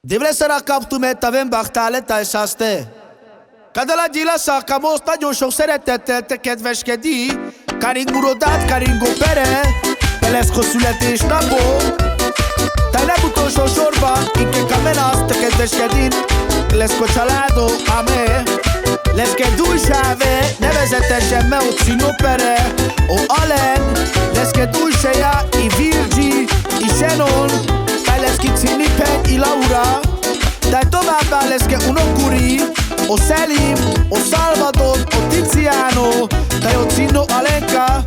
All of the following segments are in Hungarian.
Devre să captu me tavem bahtale ta esaste. Kadala gila sakamos ta gyoshok szeretettel kedveskedni. Karin urodát, Karin gopere. Peleszko születésnapó. Te nem utolsó sorban, inkább kamenász, te kedveskedin. Leszko családo, amé. Leszke dújsáve, nevezetesen me ott színopere. O Alen, leszke dújseja, i Virgi, i Shannon. Te leszki cinipen, i Laura. Te továbbá leszke unokuri. O Selim, o Salvador, o Tiziano. Te ott színó Alenka.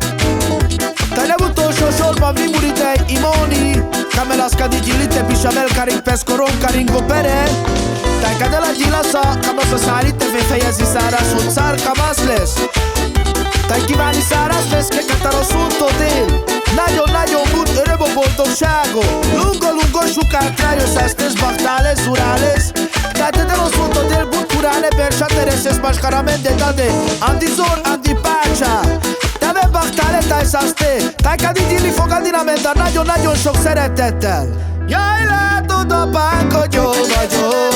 Te nem utolsó sorban Vimuritej, Imoni. Kamelászka di Gyilite, Bisabel, Karin Peskoron, Karin Gopere. Te kadela gyilasa, kamasz a szárite, fejezi száraz, hogy szár kamasz lesz. Te kíváni száraz lesz, kekataro szunto dél. Nagyon-nagyon bud, öröm a boldogságot. Lungo, sukál, krajos, estes, bachtales, urales. Te de lo szunto dél, bud, curane, persateres, es mascaramende, dade. Andi zor, andi pácsa. Te me bachtale, te szaszté. Te kadi gyili fogadinamenta, nagyon-nagyon sok szeretettel. Jaj, látod a pánk, hogy jó vagyok.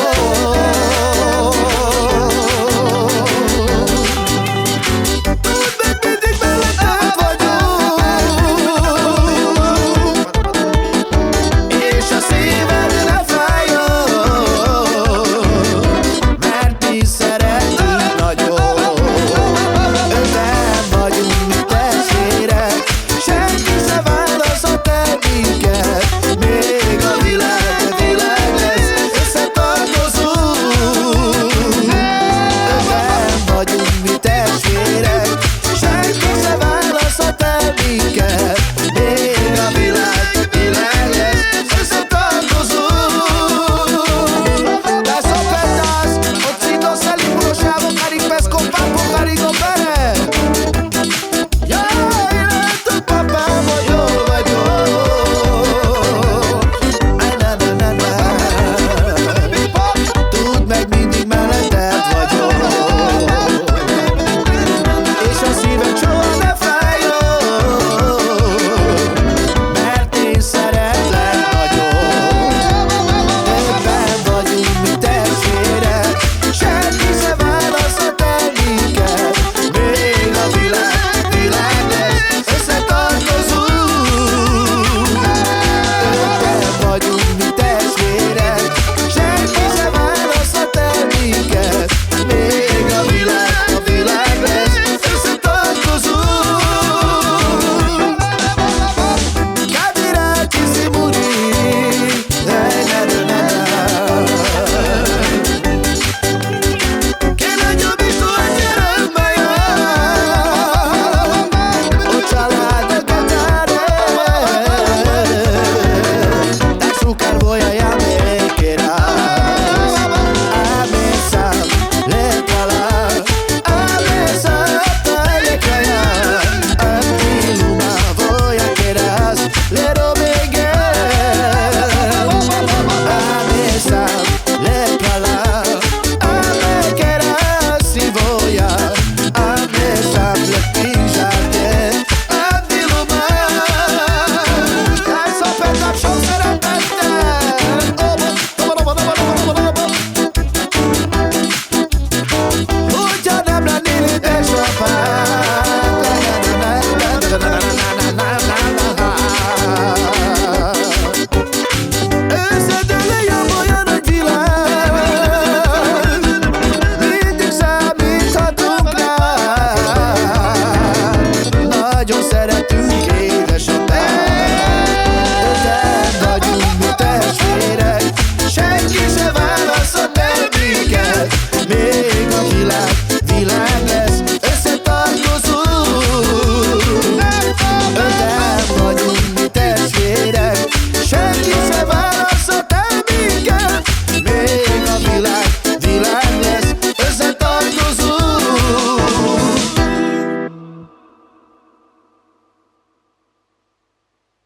Voy a llamar